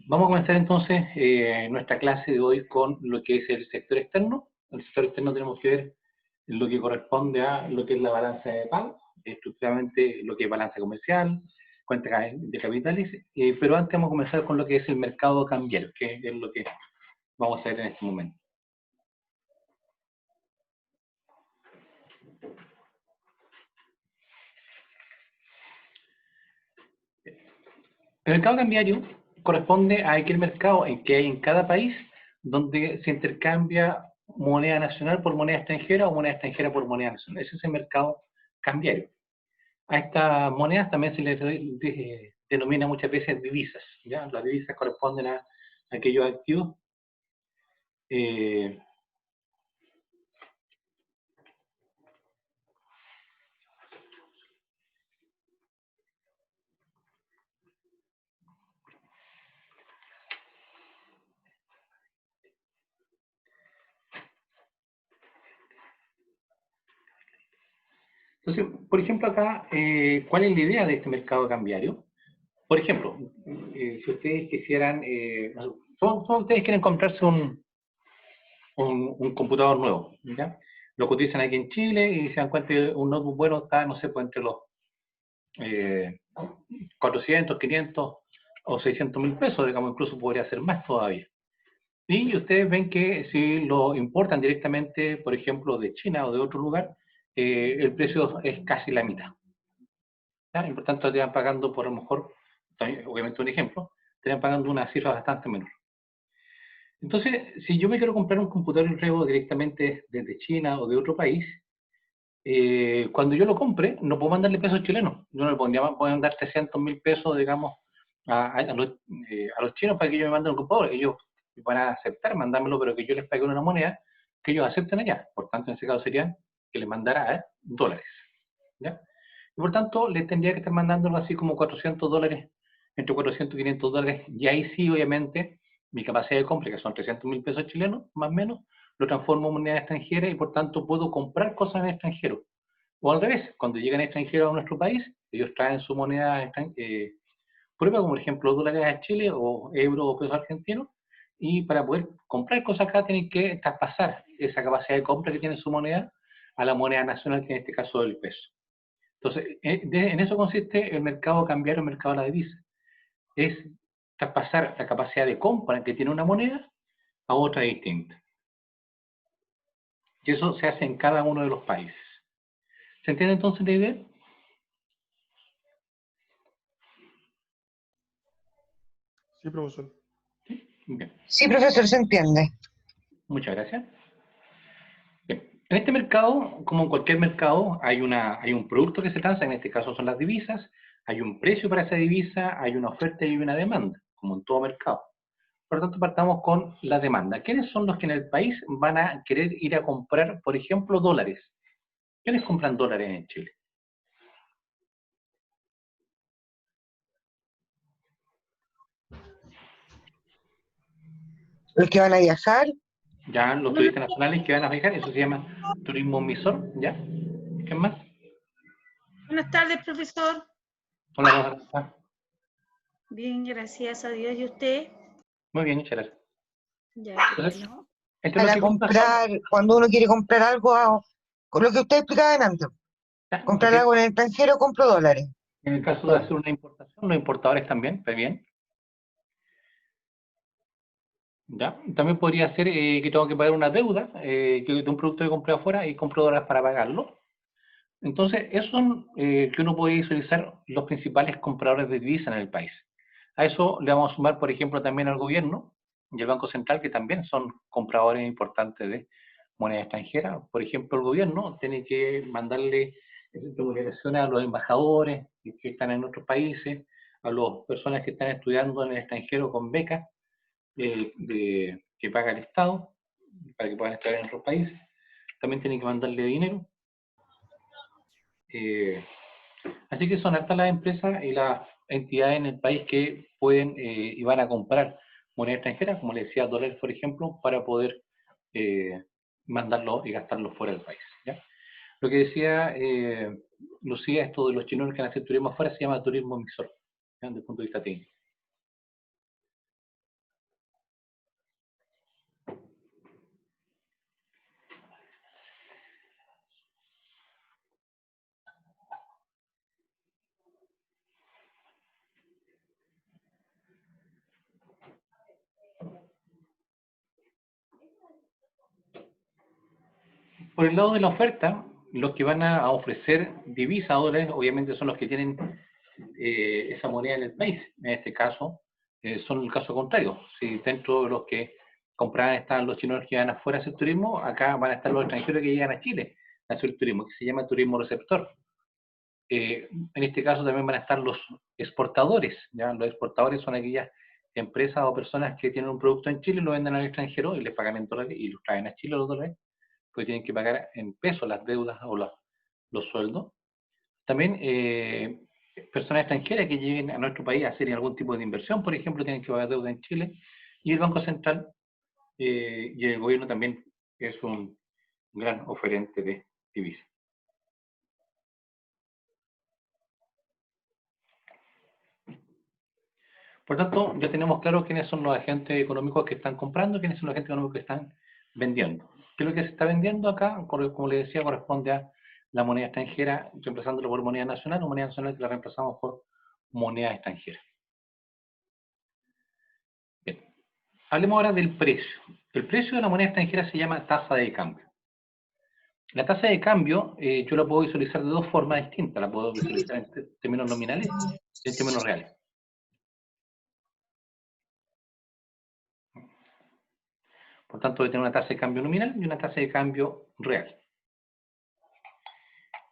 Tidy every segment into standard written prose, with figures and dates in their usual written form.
Vamos a comenzar entonces nuestra clase de hoy con lo que es el sector externo. El sector externo tenemos que ver lo que corresponde a lo que es la balanza de pagos, estructuralmente lo que es balanza comercial, cuenta de capitales, pero antes vamos a comenzar con lo que es el mercado cambiario, que es lo que vamos a ver en este momento. El mercado cambiario corresponde a aquel mercado en que hay en cada país donde se intercambia moneda nacional por moneda extranjera o moneda extranjera por moneda nacional. Ese es el mercado cambiario. A estas monedas también se les denomina muchas veces divisas. ¿Ya? Las divisas corresponden a aquellos activos Entonces, por ejemplo, acá, ¿cuál es la idea de este mercado cambiario? Por ejemplo, si ustedes quisieran, todos ustedes quieren comprarse un computador nuevo, ¿ya? Lo cotizan aquí en Chile y se dan cuenta que un notebook bueno está, no sé, pues entre los 400, 500 o 600 mil pesos, digamos, incluso podría ser más todavía. Y ustedes ven que si lo importan directamente, por ejemplo, de China o de otro lugar, el precio es casi la mitad. ¿Ya? Y por tanto, te van pagando por a lo mejor, también, obviamente un ejemplo, te van pagando una cifra bastante menor. Entonces, si yo me quiero comprar un computador nuevo directamente desde China o de otro país, cuando yo lo compre, no puedo mandarle pesos chilenos. Yo no le podría mandar 300.000 pesos, digamos, a los chinos para que ellos me manden un computador. Ellos van a aceptar mandármelo, pero que yo les pague una moneda que ellos acepten allá. Por tanto, en ese caso sería que les mandara dólares. ¿Ya? Y por tanto, les tendría que estar mandándolo así como 400 dólares, entre 400 y 500 dólares. Y ahí sí, obviamente, mi capacidad de compra, que son 300.000 pesos chilenos, más o menos, lo transformo en moneda extranjera y por tanto puedo comprar cosas en el extranjero. O al revés, cuando llegan extranjeros a nuestro país, ellos traen su moneda prueba, como por ejemplo dólares a Chile o euros o pesos argentinos, y para poder comprar cosas acá tienen que traspasar esa capacidad de compra que tiene su moneda a la moneda nacional, que en este caso es el peso. Entonces, en eso consiste el mercado cambiario, el mercado de la divisa. Es traspasar la capacidad de compra que tiene una moneda a otra distinta. Y eso se hace en cada uno de los países. ¿Se entiende entonces la idea? Sí, profesor. Bien. Sí, profesor, se entiende. Muchas gracias. Bien. En este mercado, como en cualquier mercado, hay un producto que se transa, en este caso son las divisas, hay un precio para esa divisa, hay una oferta y una demanda, como en todo mercado. Por lo tanto, partamos con la demanda. ¿Quiénes son los que en el país van a querer ir a comprar, por ejemplo, dólares? ¿Quiénes compran dólares en Chile? Los que van a viajar, Ya los turistas nacionales que van a viajar, eso se llama turismo emisor, ¿ya? ¿Qué más? Buenas tardes, profesor. Hola, Rosa. Bien, gracias a Dios. ¿Y usted? Muy bien, muchas gracias. Ya, Entonces, bueno. entre los para que compran son, comprar, cuando uno quiere comprar algo, con lo que usted explicaba antes, ya, comprar porque algo en el extranjero, compro dólares. en el caso de hacer una importación, los importadores también, está bien. ¿Ya? También podría ser que tengo que pagar una deuda de un producto que compré afuera y compro dólares para pagarlo. Entonces, esos son que uno puede visualizar los principales compradores de divisas en el país. A eso le vamos a sumar, por ejemplo, también al gobierno y al Banco Central, que también son compradores importantes de moneda extranjera. Por ejemplo, el gobierno tiene que mandarle remuneraciones a los embajadores que están en otros países, a las personas que están estudiando en el extranjero con becas que paga el Estado para que puedan estudiar en otros países. También tienen que mandarle dinero. Eh, Así que son hartas las empresas y las entidades en el país que pueden y van a comprar moneda extranjera, como le decía, dólares, por ejemplo, para poder mandarlo y gastarlo fuera del país. ¿Ya? Lo que decía Lucía, esto de los chinos que van a hacer turismo afuera, se llama turismo emisor, ¿ya? Desde el punto de vista técnico. Por el lado de la oferta, los que van a ofrecer divisa a dólares, obviamente son los que tienen esa moneda en el país. En este caso, son el caso contrario. Si dentro de los que compraban están los chinos que van afuera a hacer turismo, acá van a estar los extranjeros que llegan a Chile a hacer turismo, que se llama turismo receptor. En este caso también van a estar los exportadores. ¿Ya? Los exportadores son aquellas empresas o personas que tienen un producto en Chile, lo venden al extranjero y les pagan en dólares y los traen a Chile los dólares, porque tienen que pagar en pesos las deudas o los sueldos. También personas extranjeras que lleguen a nuestro país a hacer algún tipo de inversión, por ejemplo, tienen que pagar deuda en Chile. Y el Banco Central y el gobierno también es un gran oferente de divisas. Por tanto, ya tenemos claro quiénes son los agentes económicos que están comprando, quiénes son los agentes económicos que están vendiendo. ¿Qué es lo que se está vendiendo acá? Como les decía, corresponde a la moneda extranjera, reemplazándolo por moneda nacional, o moneda nacional que la reemplazamos por moneda extranjera. Bien. Hablemos ahora del precio. El precio de la moneda extranjera se llama tasa de cambio. La tasa de cambio yo la puedo visualizar de dos formas distintas. La puedo visualizar en términos nominales y en términos reales. Por tanto, voy a tener una tasa de cambio nominal y una tasa de cambio real.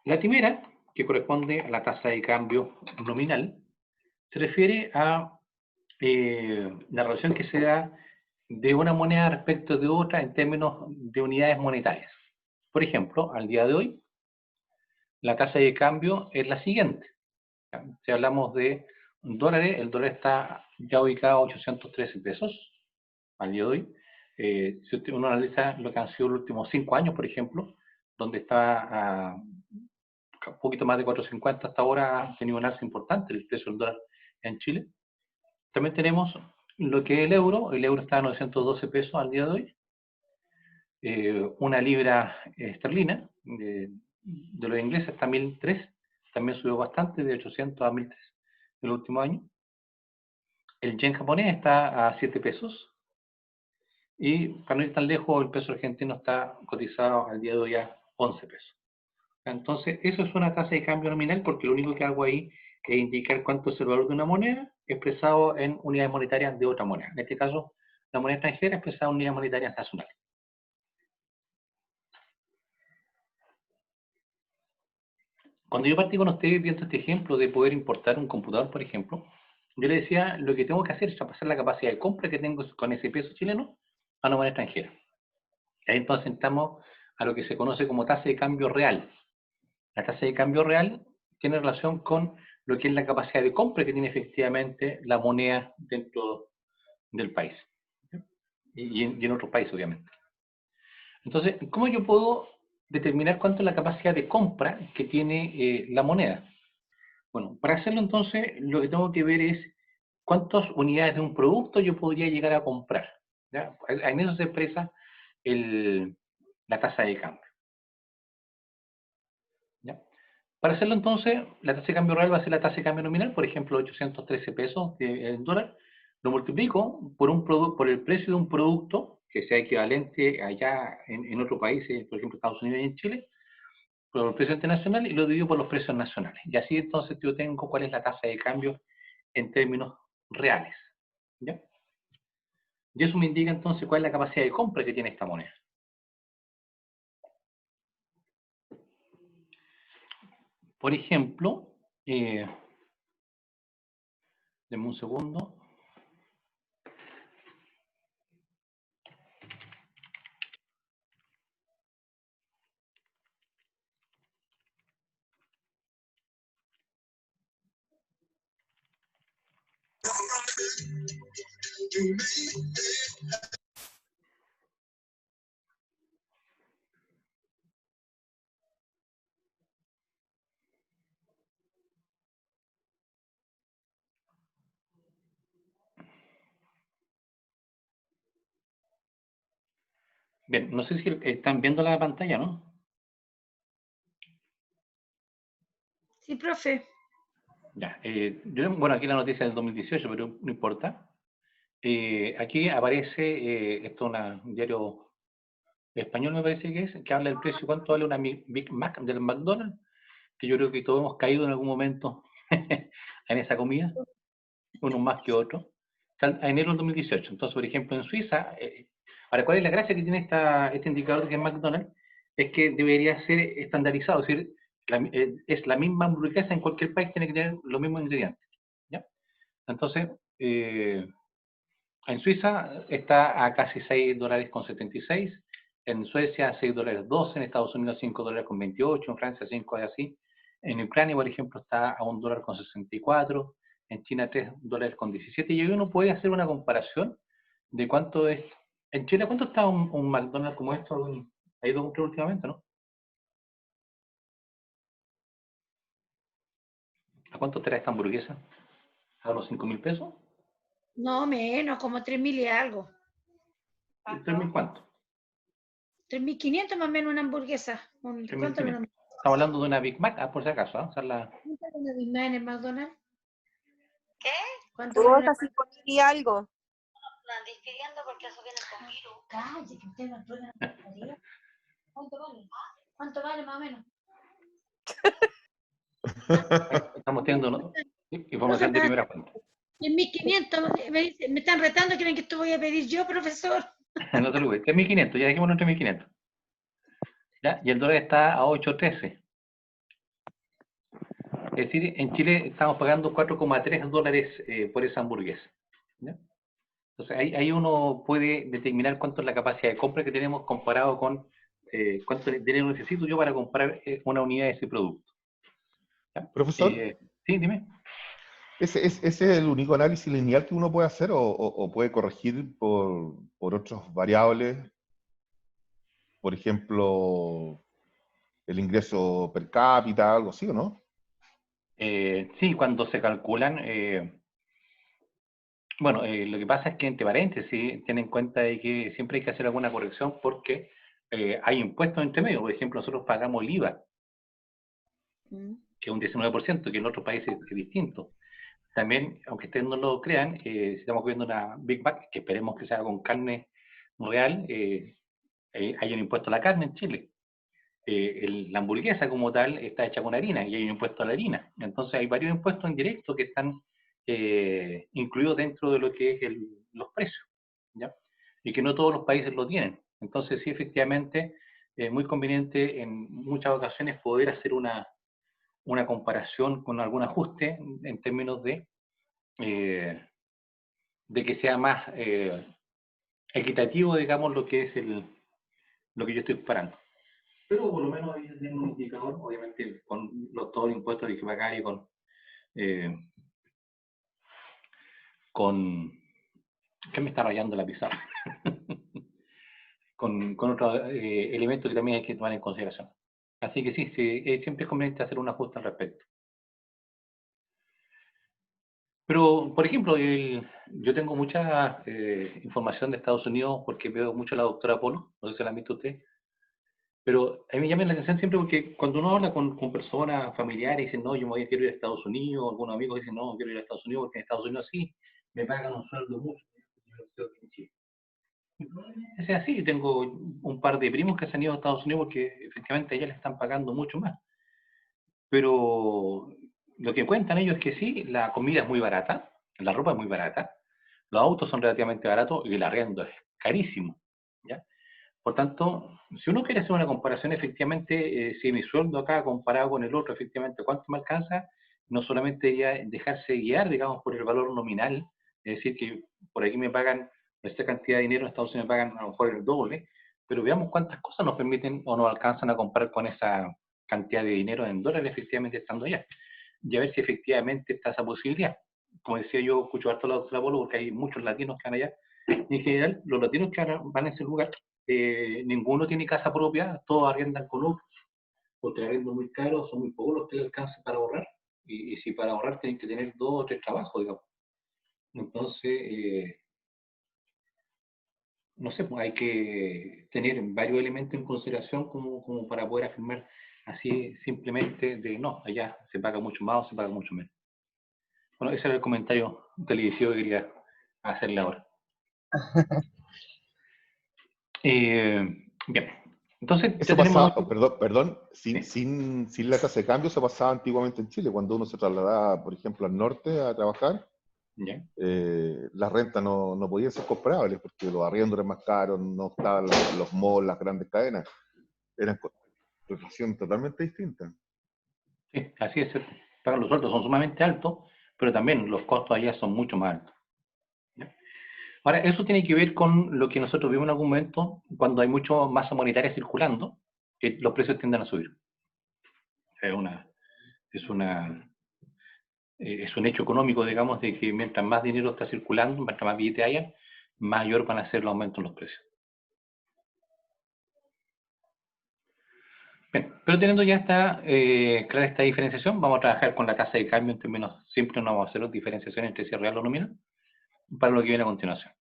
La primera, que corresponde a la tasa de cambio nominal, se refiere a la relación que se da de una moneda respecto de otra en términos de unidades monetarias. Por ejemplo, al día de hoy, la tasa de cambio es la siguiente. Si hablamos de dólares, el dólar está ya ubicado a 813 pesos al día de hoy. Si uno analiza lo que han sido los últimos 5 años, por ejemplo, donde está a un poquito más de 4.50 hasta ahora, ha tenido un alza importante el precio del dólar en Chile. También tenemos lo que es el euro está a 912 pesos al día de hoy. Una libra esterlina de los ingleses está a 1.003, también subió bastante, de 800 a 1.003 el último año. El yen japonés está a 7 pesos. Y para no ir tan lejos, el peso argentino está cotizado al día de hoy a 11 pesos. Entonces, eso es una tasa de cambio nominal porque lo único que hago ahí es indicar cuánto es el valor de una moneda expresado en unidades monetarias de otra moneda. En este caso, la moneda extranjera expresada en unidades monetarias nacionales. Cuando yo partí con ustedes viendo este ejemplo de poder importar un computador, por ejemplo, yo le decía, lo que tengo que hacer es traspasar la capacidad de compra que tengo con ese peso chileno a una moneda extranjera. Ahí entonces entramos a lo que se conoce como tasa de cambio real. La tasa de cambio real tiene relación con lo que es la capacidad de compra que tiene efectivamente la moneda dentro del país. Y en otros países, obviamente. Entonces, ¿cómo yo puedo determinar cuánto es la capacidad de compra que tiene la moneda? Bueno, para hacerlo entonces, lo que tengo que ver es cuántas unidades de un producto yo podría llegar a comprar. ¿Ya? En eso se expresa la tasa de cambio. ¿Ya? Para hacerlo entonces, la tasa de cambio real va a ser la tasa de cambio nominal, por ejemplo, 813 pesos en dólar. Lo multiplico por el precio de un producto que sea equivalente allá en otro país, por ejemplo, Estados Unidos y en Chile, por el precio internacional y lo divido por los precios nacionales. Y así entonces yo tengo cuál es la tasa de cambio en términos reales. ¿Ya? Y eso me indica entonces cuál es la capacidad de compra que tiene esta moneda. Por ejemplo, denme un segundo. Bien, no sé si están viendo la pantalla, ¿no? Sí, profe. Ya, bueno, aquí la noticia del 2018, pero no importa. Aquí aparece, esto es un diario español me parece que es, que habla del precio, cuánto vale una Big Mac del McDonald's, que yo creo que todos hemos caído en algún momento en esa comida, unos más que otros, a enero del 2018. Entonces, por ejemplo, en Suiza, ahora, ¿cuál es la gracia que tiene este indicador que es McDonald's? Es que debería ser estandarizado, es decir, es la misma hamburguesa en cualquier país, tiene que tener los mismos ingredientes. ¿Ya? Entonces, en Suiza está a casi $6,76, en Suecia $6,12, en Estados Unidos $5,28, en Francia 5 es así. En Ucrania, por ejemplo, está a $1,64, en China $3,17, y ahí uno puede hacer una comparación de cuánto es. En Chile, ¿cuánto está un McDonald's como esto? ¿Ha ido a comprar últimamente, no? ¿A cuánto estará esta hamburguesa? ¿A los 5.000 pesos? No, menos, como 3.000 y algo. ¿3.000 cuánto? 3.500 más o menos una hamburguesa. ¿Cuánto es una 3.500. Estamos hablando de una Big Mac, por si acaso, ¿eh? O sea, Big Mac en el McDonald's? ¿Qué? ¿Cuánto vale una? 5.000 y algo. Me andan despidiendo porque eso viene con virus. Calle, que usted no truena la mascarilla. ¿Cuánto vale? ¿Cuánto vale más o menos? estamos teniendo información de primera fuente. 3.500, me están retando, ¿creen que esto voy a pedir yo, profesor? No te preocupes, 3.500, ya dijimos 3.500. ¿Ya? Y el dólar está a 8.13. Es decir, en Chile estamos pagando $4,3 por esa hamburguesa. ¿Ya? Entonces ahí uno puede determinar cuánto es la capacidad de compra que tenemos comparado con cuánto dinero necesito yo para comprar una unidad de ese producto. ¿Ya? Profesor, Sí, dime. ¿ese es el único análisis lineal que uno puede hacer o puede corregir por otras variables? Por ejemplo, el ingreso per cápita, algo así, ¿o no? Sí, cuando se calculan, bueno, lo que pasa es que entre paréntesis, ten en cuenta de que siempre hay que hacer alguna corrección porque hay impuestos entre medio. Por ejemplo, nosotros pagamos el IVA, que es un 19%, que en otros países es distinto. También, aunque ustedes no lo crean, si estamos viendo una Big Mac, que esperemos que sea con carne real, hay un impuesto a la carne en Chile. La hamburguesa como tal está hecha con harina y hay un impuesto a la harina. Entonces hay varios impuestos indirectos que están incluidos dentro de lo que es los precios, ¿ya? Y que no todos los países lo tienen. Entonces sí, efectivamente, es muy conveniente en muchas ocasiones poder hacer una comparación con algún ajuste en términos de que sea más equitativo, digamos, lo que es lo que yo estoy comparando. Pero por lo menos ahí tengo un indicador, obviamente con todos los impuestos que hay que pagar y con ¿qué me está rayando la pizarra? con otros elementos que también hay que tomar en consideración. Así que sí, siempre es conveniente hacer un ajuste al respecto. Pero, por ejemplo, yo tengo mucha información de Estados Unidos porque veo mucho a la doctora Polo, no sé si la han visto usted. Pero a mí me llama la atención siempre porque cuando uno habla con personas familiares y dicen, no, quiero ir a Estados Unidos, algunos amigos dicen, no, quiero ir a Estados Unidos porque en Estados Unidos sí, me pagan un sueldo mucho. Es así, yo tengo un par de primos que se han ido a Estados Unidos porque efectivamente allá le están pagando mucho más. Pero lo que cuentan ellos es que sí, la comida es muy barata, la ropa es muy barata, los autos son relativamente baratos y el arriendo es carísimo, ¿ya? Por tanto, si uno quiere hacer una comparación, efectivamente, si mi sueldo acá comparado con el otro, efectivamente, ¿cuánto me alcanza? No solamente ya dejarse guiar, digamos, por el valor nominal, es decir, que por aquí me pagan esta cantidad de dinero, en Estados Unidos me pagan a lo mejor el doble, pero veamos cuántas cosas nos permiten o nos alcanzan a comprar con esa cantidad de dinero en dólares, efectivamente, estando allá. Y a ver si efectivamente está esa posibilidad. Como decía yo, escucho harto la doctora Polo, porque hay muchos latinos que van allá, y en general, los latinos que van a ese lugar, ninguno tiene casa propia, todos arriendan con otros, porque arriendan muy caros, son muy pocos los que les alcanzan para ahorrar, y si para ahorrar tienen que tener 2 o 3 trabajos, digamos. Entonces, no sé, pues hay que tener varios elementos en consideración como para poder afirmar así simplemente de no, allá se paga mucho más o se paga mucho menos. Bueno, ese era el comentario televisivo que quería hacerle ahora. Bien. Entonces, Eso ya tenemos... pasaba, perdón, ¿Sí? sin la tasa de cambio, se pasaba antiguamente en Chile. Cuando uno se trasladaba, por ejemplo, al norte a trabajar, ¿Ya? las rentas no podían ser comparables porque los arriendos eran más caros, no estaban los malls, las grandes cadenas. Eran situación totalmente distinta. Sí, así es. Pagan los sueldos son sumamente altos, pero también los costos allá son mucho más altos. ¿Ya? Ahora, eso tiene que ver con lo que nosotros vimos en algún momento, cuando hay mucha masa monetaria circulando, que los precios tienden a subir. Es una, es una, es un hecho económico, digamos, de que mientras más dinero está circulando, mientras más billetes haya, mayor van a ser los aumentos en los precios. Bien, pero teniendo ya clara esta diferenciación, vamos a trabajar con la tasa de cambio en términos simples, no vamos a hacer diferenciación entre si es real o nominal, para lo que viene a continuación.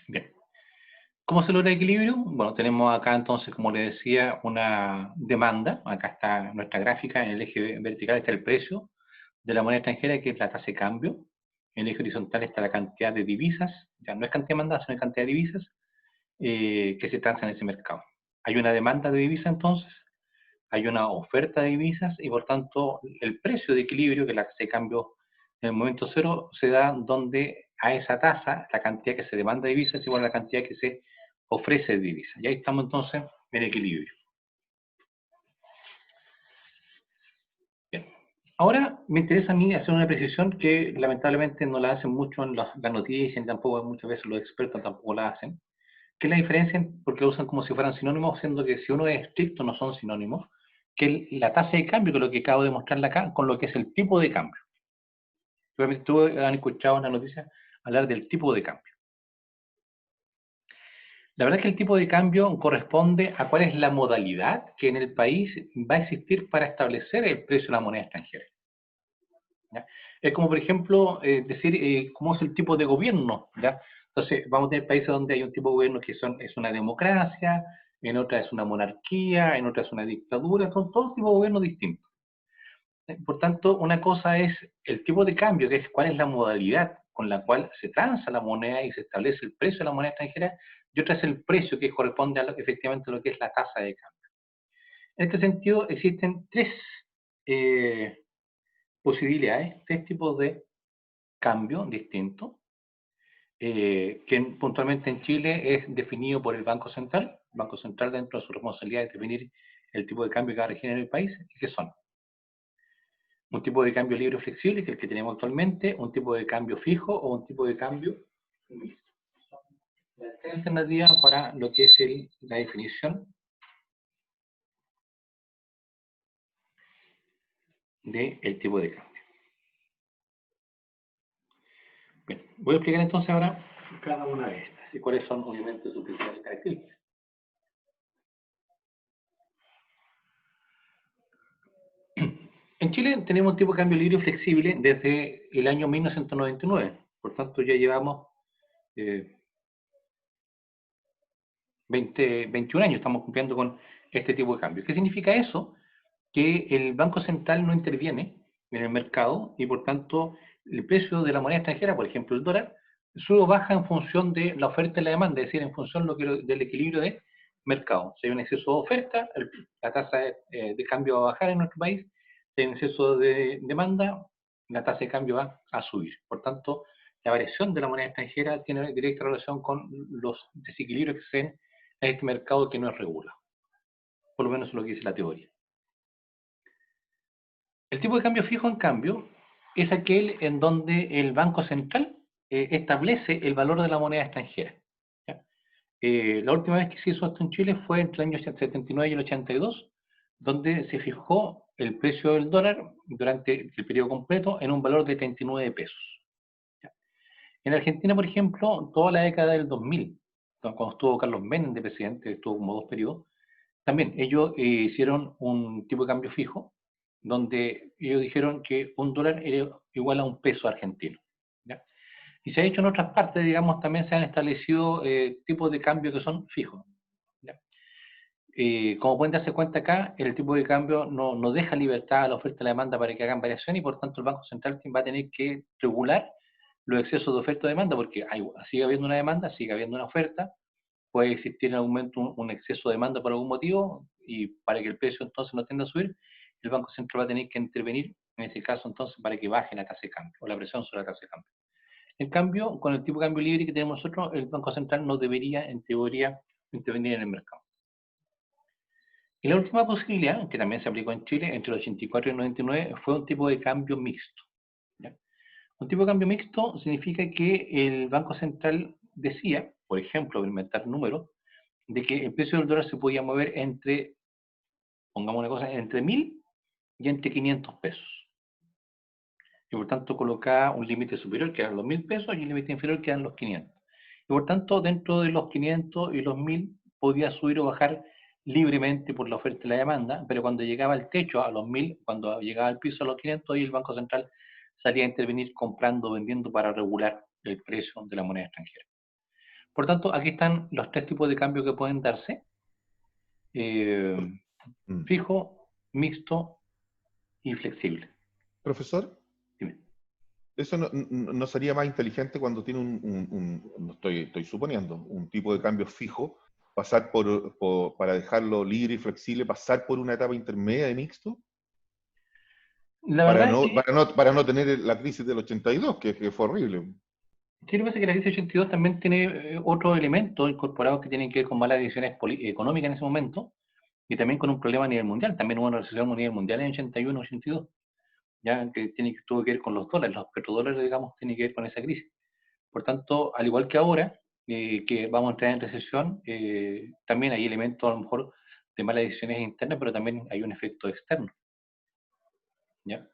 Bien. ¿Cómo se logra el equilibrio? Bueno, tenemos acá entonces, como les decía, una demanda. Acá está nuestra gráfica, en el eje vertical está el precio de la moneda extranjera, que es la tasa de cambio. En el eje horizontal está la cantidad de divisas, ya no es cantidad mandada, sino cantidad de divisas que se transan en ese mercado. Hay una demanda de divisas entonces, hay una oferta de divisas y por tanto el precio de equilibrio, que es la tasa de cambio en el momento cero, se da donde a esa tasa, la cantidad que se demanda de divisas es igual a la cantidad que se ofrece de divisas. Y ahí estamos entonces en equilibrio. Bien. Ahora me interesa a mí hacer una precisión que lamentablemente no la hacen mucho en las noticias, y tampoco muchas veces los expertos tampoco la hacen, que es la diferencia, porque usan como si fueran sinónimos, siendo que si uno es estricto no son sinónimos, que la tasa de cambio, que es lo que acabo de mostrarle acá, con lo que es el tipo de cambio. Tú han escuchado en la noticia hablar del tipo de cambio. La verdad es que el tipo de cambio corresponde a cuál es la modalidad que en el país va a existir para establecer el precio de la moneda extranjera. ¿Ya? Es como, por ejemplo, decir cómo es el tipo de gobierno. ¿Ya? Entonces, vamos a tener países donde hay un tipo de gobierno que es una democracia, en otra es una monarquía, en otra es una dictadura, son todos tipos de gobiernos distintos. Por tanto, una cosa es el tipo de cambio, que es cuál es la modalidad con la cual se transa la moneda y se establece el precio de la moneda extranjera, y otra es el precio que corresponde a efectivamente a lo que es la tasa de cambio. En este sentido, existen tres posibilidades, tres tipos de cambio distintos, que puntualmente en Chile es definido por el Banco Central. El Banco Central, dentro de su responsabilidad, es definir el tipo de cambio que va a regir en el país, y que son un tipo de cambio libre o flexible, que es el que tenemos actualmente, un tipo de cambio fijo o un tipo de cambio mixto. La tercera alternativa para lo que es la definición del tipo de cambio. Bien, voy a explicar entonces ahora cada una de estas y cuáles son obviamente sus principales características. En Chile tenemos un tipo de cambio libre o flexible desde el año 1999, por tanto ya llevamos 21 años, estamos cumpliendo con este tipo de cambio. ¿Qué significa eso? Que el Banco Central no interviene en el mercado y por tanto el precio de la moneda extranjera, por ejemplo el dólar, sube o baja en función de la oferta y la demanda, es decir, en función del equilibrio de mercado. Si hay un exceso de oferta, la tasa de cambio va a bajar en nuestro país. Si hay un exceso de demanda, la tasa de cambio va a subir. Por tanto, la variación de la moneda extranjera tiene directa relación con los desequilibrios que se den en este mercado que no es regulado. Por lo menos es lo que dice la teoría. El tipo de cambio fijo, en cambio, es aquel en donde el Banco Central establece el valor de la moneda extranjera. ¿Ya? La última vez que se hizo esto en Chile fue entre el año 79 y el 82, donde se fijó el precio del dólar durante el periodo completo en un valor de 39 pesos. ¿Ya? En Argentina, por ejemplo, toda la década del 2000, cuando estuvo Carlos Menem de presidente, estuvo como 2 periodos, también ellos hicieron un tipo de cambio fijo, donde ellos dijeron que un dólar era igual a un peso argentino. ¿Ya? Y se ha hecho en otras partes, digamos, también se han establecido tipos de cambio que son fijos. ¿Ya? Como pueden darse cuenta acá, el tipo de cambio no deja libertad a la oferta y la demanda para que hagan variación y por tanto el Banco Central va a tener que regular los excesos de oferta y demanda porque sigue habiendo una demanda, sigue habiendo una oferta, puede existir en algún momento un exceso de demanda por algún motivo, y para que el precio entonces no tienda a subir, el Banco Central va a tener que intervenir, en ese caso entonces, para que baje la tasa de cambio, o la presión sobre la tasa de cambio. En cambio, con el tipo de cambio libre que tenemos nosotros, el Banco Central no debería, en teoría, intervenir en el mercado. Y la última posibilidad, que también se aplicó en Chile entre el 84 y el 99, fue un tipo de cambio mixto. ¿Ya? Un tipo de cambio mixto significa que el Banco Central decía, por ejemplo, voy a inventar números, de que el precio del dólar se podía mover entre, pongamos una cosa, entre 1.000 y entre 500 pesos. Y por tanto colocaba un límite superior, que eran los 1.000 pesos, y un límite inferior, que eran los 500. Y por tanto, dentro de los 500 y los 1.000, podía subir o bajar libremente por la oferta y la demanda, pero cuando llegaba al techo, a los 1.000, cuando llegaba al piso a los 500, ahí el Banco Central salía a intervenir comprando o vendiendo para regular el precio de la moneda extranjera. Por tanto, aquí están los tres tipos de cambio que pueden darse: fijo, mixto y flexible. Profesor, Dime. ¿eso no sería más inteligente cuando tiene no estoy suponiendo, un tipo de cambio fijo, pasar para dejarlo libre y flexible, pasar por una etapa intermedia de mixto? La verdad es que Para no tener la crisis del 82, que fue horrible. sí, lo que pasa es que la crisis 82 también tiene otros elementos incorporados que tienen que ver con malas decisiones económicas en ese momento, y también con un problema a nivel mundial. También hubo una recesión a nivel mundial en 81, 82, ya que tuvo que ver con los dólares, los petrodólares, digamos, tiene que ver con esa crisis. Por tanto, al igual que ahora, que vamos a entrar en recesión, también hay elementos a lo mejor de malas decisiones internas, pero también hay un efecto externo. ¿Ya?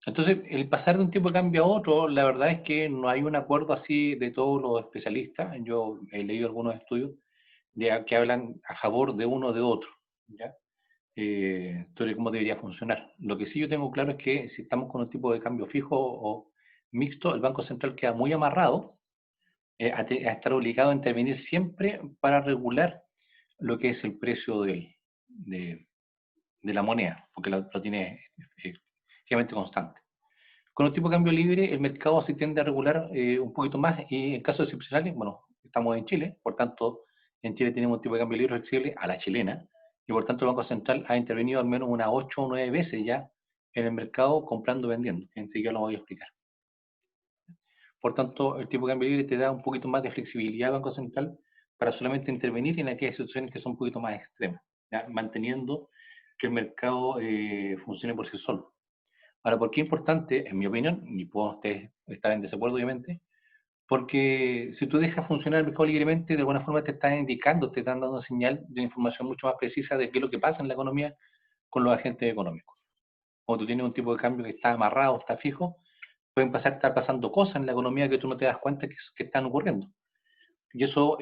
Entonces, el pasar de un tipo de cambio a otro, la verdad es que no hay un acuerdo así de todos los especialistas. Yo he leído algunos estudios que hablan a favor de uno o de otro, ¿ya? Sobre cómo debería funcionar. Lo que sí yo tengo claro es que si estamos con un tipo de cambio fijo o mixto, el Banco Central queda muy amarrado a estar obligado a intervenir siempre para regular lo que es el precio de la moneda, porque lo tiene efectivamente constante. Con un tipo de cambio libre, el mercado se tiende a regular un poquito más, y en casos excepcionales, bueno, estamos en Chile, por tanto, en Chile tenemos un tipo de cambio libre flexible a la chilena, y por tanto el Banco Central ha intervenido al menos unas 8 o 9 veces ya en el mercado comprando y vendiendo, que enseguida lo voy a explicar. Por tanto, el tipo de cambio libre te da un poquito más de flexibilidad al Banco Central para solamente intervenir en aquellas situaciones que son un poquito más extremas, ¿ya? Manteniendo que el mercado funcione por sí solo. Ahora, ¿por qué es importante? En mi opinión, y puedo ustedes estar en desacuerdo obviamente, porque si tú dejas funcionar el mercado libremente, de alguna forma te están indicando, te están dando una señal de información mucho más precisa de qué es lo que pasa en la economía con los agentes económicos. Cuando tú tienes un tipo de cambio que está amarrado, está fijo, pueden estar pasando cosas en la economía que tú no te das cuenta que están ocurriendo. Y eso,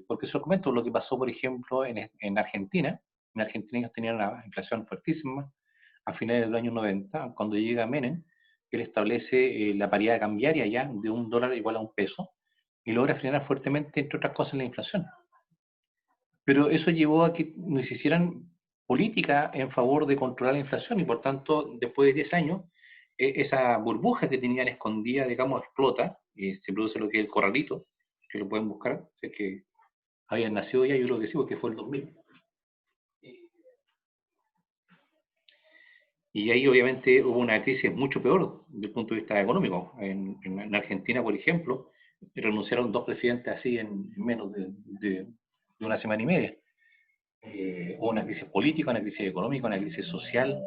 porque eso comento, lo que pasó, por ejemplo, en Argentina. En Argentina ellos tenían una inflación fuertísima a finales de los años 90, cuando llega Menem, él establece la paridad cambiaria ya de $1 igual a un peso, y logra frenar fuertemente, entre otras cosas, la inflación. Pero eso llevó a que no se hicieran política en favor de controlar la inflación, y por tanto, después de 10 años, esa burbuja que tenían escondida, digamos, explota, y se produce lo que es el corralito, que lo pueden buscar, sé que habían nacido ya, yo lo que sí, porque fue el 2000. Y ahí obviamente hubo una crisis mucho peor desde el punto de vista económico. En Argentina, por ejemplo, renunciaron 2 presidentes así en menos de una semana y media. Hubo una crisis política, una crisis económica, una crisis social,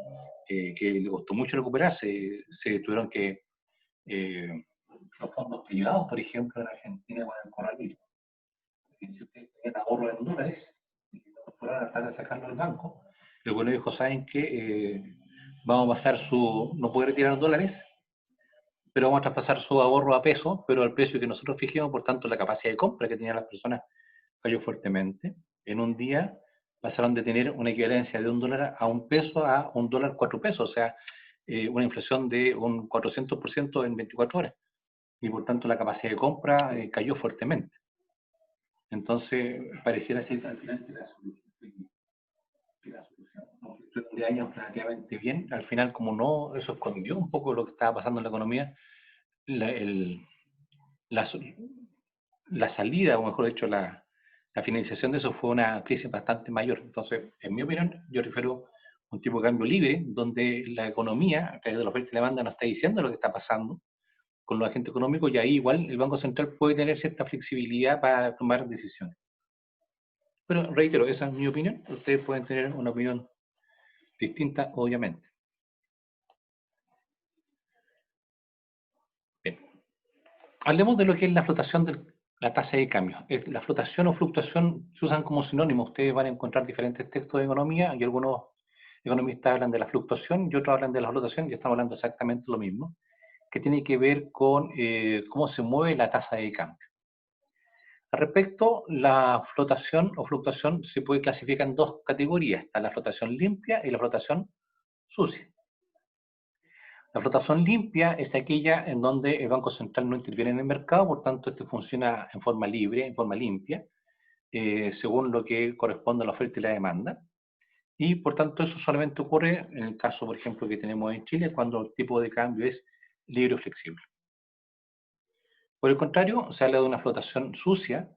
que le costó mucho recuperarse. Se tuvieron que los fondos privados, por ejemplo, en Argentina con el coronavirus. Si ustedes tenían ahorro en dólares y no fueran a tratar de sacarlo del banco, el gobierno dijo: ¿saben qué? Vamos a pasar no puede retirar dólares, pero vamos a traspasar su ahorro a pesos, pero al precio que nosotros fijemos. Por tanto, la capacidad de compra que tenían las personas cayó fuertemente. En un día pasaron de tener una equivalencia de $1 a $1 a $1 4 pesos, o sea, una inflación de un 400% en 24 horas. Y por tanto, la capacidad de compra cayó fuertemente. Entonces, pareciera ser al final que la solución de años relativamente bien. Al final, como no, eso escondió un poco lo que estaba pasando en la economía. La, el, la, la salida, o mejor dicho, la finalización de eso fue una crisis bastante mayor. Entonces, en mi opinión, yo refiero a un tipo de cambio libre, donde la economía, a través de la oferta y la demanda, nos está diciendo lo que está pasando con los agentes económicos, y ahí igual el Banco Central puede tener cierta flexibilidad para tomar decisiones. Pero reitero, esa es mi opinión. Ustedes pueden tener una opinión distinta, obviamente. Bien. Hablemos de lo que es la flotación de la tasa de cambio. La flotación o fluctuación se usan como sinónimos. Ustedes van a encontrar diferentes textos de economía y algunos economistas hablan de la fluctuación y otros hablan de la flotación, y estamos hablando exactamente lo mismo, que tiene que ver con cómo se mueve la tasa de cambio. Al respecto, la flotación o fluctuación se puede clasificar en dos categorías. Está la flotación limpia y la flotación sucia. La flotación limpia es aquella en donde el Banco Central no interviene en el mercado, por tanto, este funciona en forma libre, en forma limpia, según lo que corresponde a la oferta y la demanda. Y por tanto, eso solamente ocurre en el caso, por ejemplo, que tenemos en Chile, cuando el tipo de cambio es libre o flexible. Por el contrario, se habla de una flotación sucia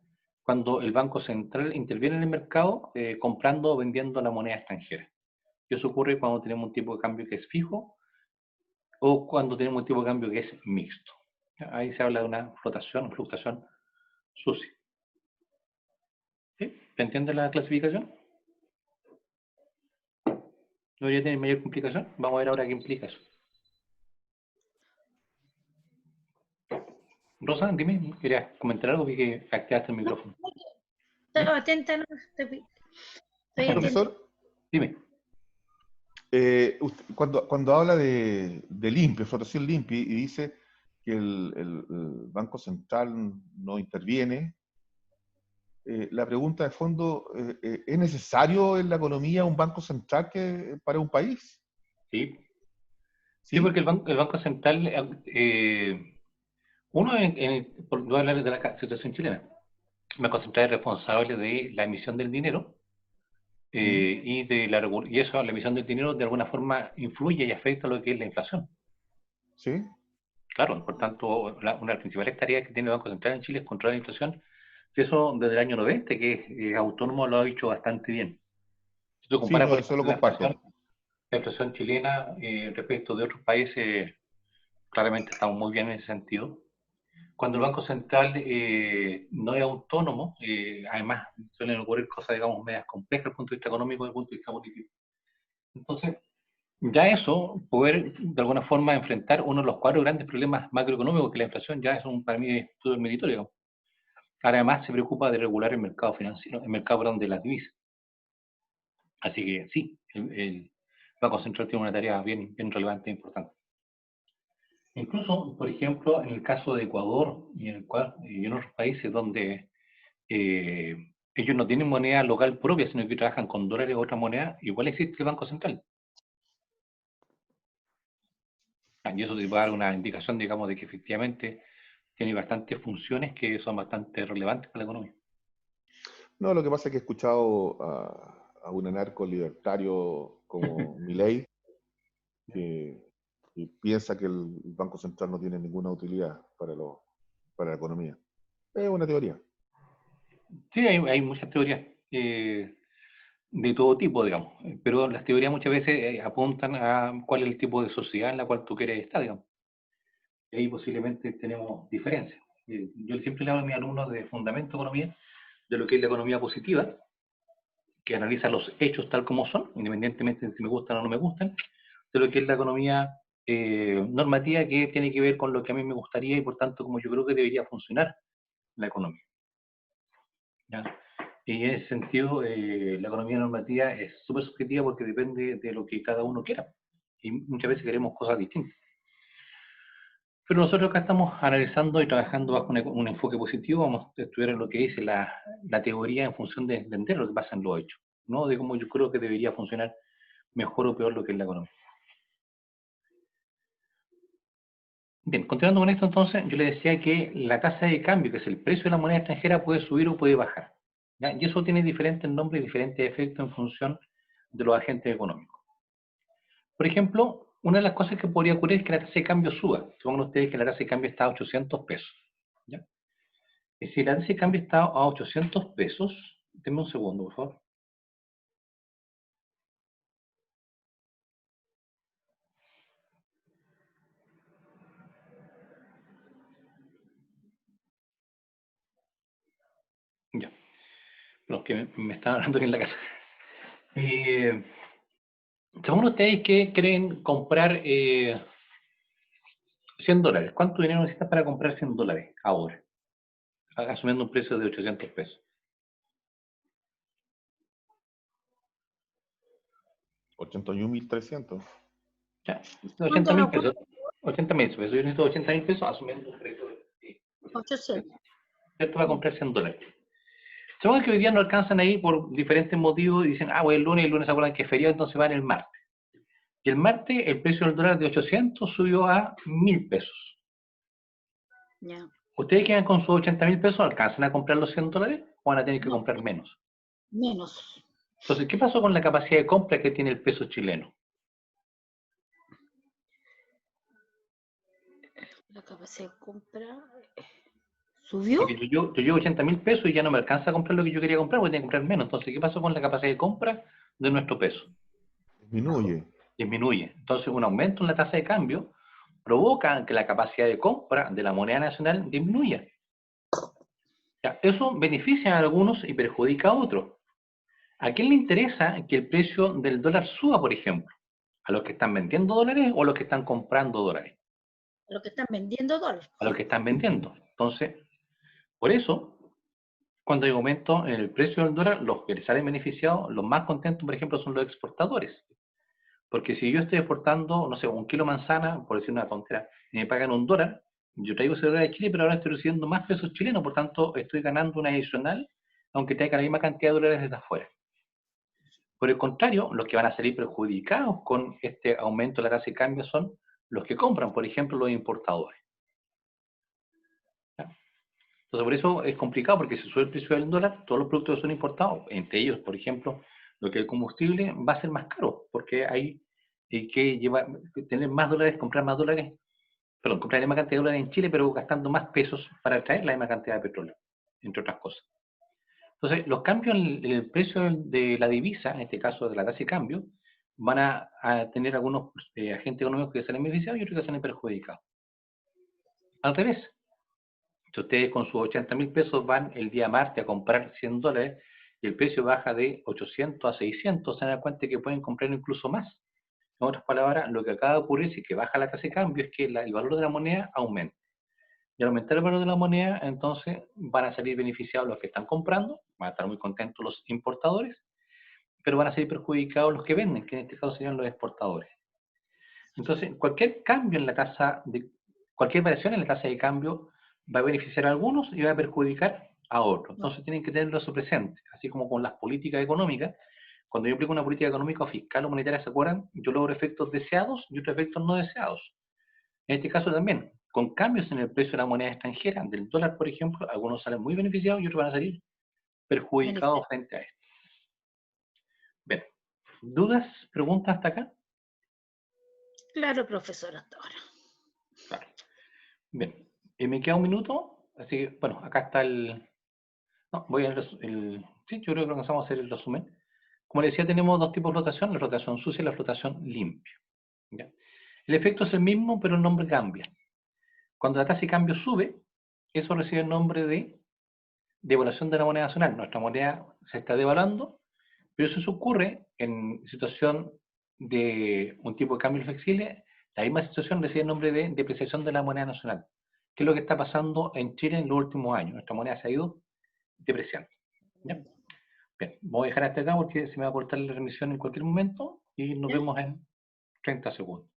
cuando el Banco Central interviene en el mercado comprando o vendiendo la moneda extranjera. Y eso ocurre cuando tenemos un tipo de cambio que es fijo o cuando tenemos un tipo de cambio que es mixto. Ahí se habla de una flotación o fluctuación sucia. ¿Sí? ¿Se entiende la clasificación? ¿No debería tener mayor complicación? Vamos a ver ahora qué implica eso. Rosa, dime, ¿querías comentar algo? Vi que activaste el micrófono. Estoy atenta, no, estoy atenta. Profesor, Dime. cuando habla de limpio, flotación limpia, y dice que el Banco Central no interviene, la pregunta de fondo, ¿es necesario en la economía un Banco Central para un país? Sí, sí, ¿Sí? porque el Banco Central, uno, voy a hablar de la situación chilena, el Banco Central es responsable de la emisión del dinero y y eso, la emisión del dinero de alguna forma influye y afecta lo que es la inflación. ¿Sí? Claro, por tanto, una de las principales tareas que tiene el Banco Central en Chile es controlar la inflación, y eso desde el año 90, que es autónomo, lo ha hecho bastante bien. Si tú Sí, comparas, no, por eso lo ejemplo, comparto. la inflación chilena respecto de otros países, claramente estamos muy bien en ese sentido. Cuando el Banco Central no es autónomo, además suelen ocurrir cosas, digamos, medias complejas desde el punto de vista económico y desde el punto de vista político. Entonces, ya eso, poder de alguna forma enfrentar uno de los cuatro grandes problemas macroeconómicos que la inflación, ya es para mí es todo el meritorio. Además, se preocupa de regular el mercado financiero, el mercado, perdón, de las divisas. Así que sí, el Banco Central tiene una tarea bien, bien relevante e importante. Incluso, por ejemplo, en el caso de Ecuador y en otros países donde ellos no tienen moneda local propia, sino que trabajan con dólares o otra moneda, igual existe el Banco Central. Y eso te va a dar una indicación, digamos, de que efectivamente tiene bastantes funciones que son bastante relevantes para la economía. No, lo que pasa es que he escuchado a un anarco libertario como Milei, que piensa que el Banco Central no tiene ninguna utilidad para la economía. Es una teoría. Sí, hay muchas teorías de todo tipo, digamos, pero las teorías muchas veces apuntan a cuál es el tipo de sociedad en la cual tú quieres estar, digamos. Y ahí posiblemente tenemos diferencias. Yo siempre le hablo a mis alumnos de Fundamento de Economía, de lo que es la economía positiva, que analiza los hechos tal como son, independientemente de si me gustan o no me gustan, de lo que es la economía normativa, que tiene que ver con lo que a mí me gustaría y por tanto como yo creo que debería funcionar la economía. ¿Ya? Y en ese sentido, la economía normativa es súper subjetiva porque depende de lo que cada uno quiera. Y muchas veces queremos cosas distintas. Pero nosotros acá estamos analizando y trabajando bajo un enfoque positivo. Vamos a estudiar lo que dice la teoría en función de entender lo que pasa en los hechos, no de cómo yo creo que debería funcionar mejor o peor lo que es la economía. Bien, continuando con esto entonces, yo le decía que la tasa de cambio, que es el precio de la moneda extranjera, puede subir o puede bajar. ¿Ya? Y eso tiene diferentes nombres y diferentes efectos en función de los agentes económicos. Por ejemplo, una de las cosas que podría ocurrir es que la tasa de cambio suba. Supongan ustedes que la tasa de cambio está a 800 pesos. ¿Ya? Y si la tasa de cambio está a 800 pesos, denme un segundo, por favor. Ya. Los que me están hablando aquí en la casa. Según ustedes, ¿qué creen comprar $100? ¿Cuánto dinero necesitas para comprar $100 ahora? Asumiendo un precio de 800 pesos. 81.300. Ya, ¿Cuánto 80.000 lo pesos. 80.000 pesos. Yo necesito 80.000 pesos asumiendo un precio de 800. esto va a comprar $100. Según que hoy día no alcanzan ahí por diferentes motivos y dicen, voy el lunes se acuerdan que es feriado, entonces van el martes. Y el martes el precio del dólar de 800 subió a 1.000 pesos. Ya. ¿Ustedes quedan con sus 80.000 pesos? ¿Alcanzan a comprar los $100 o van a tener que No. comprar menos? Menos. Entonces, ¿qué pasó con la capacidad de compra que tiene el peso chileno? La capacidad de compra subió. Porque yo llevo 80.000 pesos y ya no me alcanza a comprar lo que yo quería comprar, voy a tener que comprar menos. Entonces, ¿qué pasó con la capacidad de compra de nuestro peso? Disminuye. Disminuye. Entonces, un aumento en la tasa de cambio provoca que la capacidad de compra de la moneda nacional disminuya. Ya, eso beneficia a algunos y perjudica a otros. ¿A quién le interesa que el precio del dólar suba, por ejemplo? ¿A los que están vendiendo dólares o a los que están comprando dólares? Lo que están vendiendo dólares. A los que están vendiendo. Entonces, por eso, cuando hay aumento en el precio del dólar, los que salen beneficiados, los más contentos, por ejemplo, son los exportadores. Porque si yo estoy exportando, no sé, un kilo de manzana, por decir una tontera, y me pagan $1, yo traigo ese dólar de Chile, pero ahora estoy recibiendo más pesos chilenos, por tanto, estoy ganando una adicional, aunque traiga la misma cantidad de dólares desde afuera. Por el contrario, los que van a salir perjudicados con este aumento de la tasa de cambio son los que compran, por ejemplo, los importadores. ¿Ya? Entonces, por eso es complicado, porque si sube el precio del dólar, todos los productos que son importados, entre ellos, por ejemplo, lo que es el combustible, va a ser más caro, porque hay que tener más dólares, comprar más dólares, perdón, comprar la misma cantidad de dólares en Chile, pero gastando más pesos para traer la misma cantidad de petróleo, entre otras cosas. Entonces, los cambios en el precio de la divisa, en este caso de la tasa de cambio, van a tener algunos agentes económicos que salen beneficiados y otros que salen perjudicados. Al revés, si ustedes con sus 80.000 pesos van el día martes a comprar $100 y el precio baja de 800 a 600, se dan cuenta que pueden comprar incluso más. En otras palabras, lo que acaba de ocurrir si que baja la tasa de cambio es que el valor de la moneda aumenta. Y al aumentar el valor de la moneda, entonces van a salir beneficiados los que están comprando, van a estar muy contentos los importadores, pero van a salir perjudicados los que venden, que en este caso serían los exportadores. Entonces, cualquier cambio en la cualquier variación en la tasa de cambio va a beneficiar a algunos y va a perjudicar a otros. Entonces tienen que tenerlo eso presente, así como con las políticas económicas. Cuando yo aplico una política económica o fiscal o monetaria, ¿se acuerdan? Yo logro efectos deseados y otros efectos no deseados. En este caso también, con cambios en el precio de la moneda extranjera, del dólar, por ejemplo, algunos salen muy beneficiados y otros van a salir perjudicados frente a esto. Bien, ¿dudas, preguntas hasta acá? Claro, profesor, hasta ahora. Claro. Bien, me queda un minuto, así que, bueno, acá está no, voy a sí, yo creo que comenzamos a hacer el resumen. Como les decía, tenemos dos tipos de flotación, la flotación sucia y la flotación limpia. ¿Ya? El efecto es el mismo, pero el nombre cambia. Cuando la tasa de cambio sube, eso recibe el nombre de devaluación de la moneda nacional. Nuestra moneda se está devaluando, pero eso ocurre en situación de un tipo de cambio flexible. La misma situación recibe el nombre de depreciación de la moneda nacional, que es lo que está pasando en Chile en los últimos años. Nuestra moneda se ha ido depreciando. ¿Ya? Bien, voy a dejar hasta acá porque se me va a cortar la remisión en cualquier momento y nos ¿Ya? vemos en 30 segundos.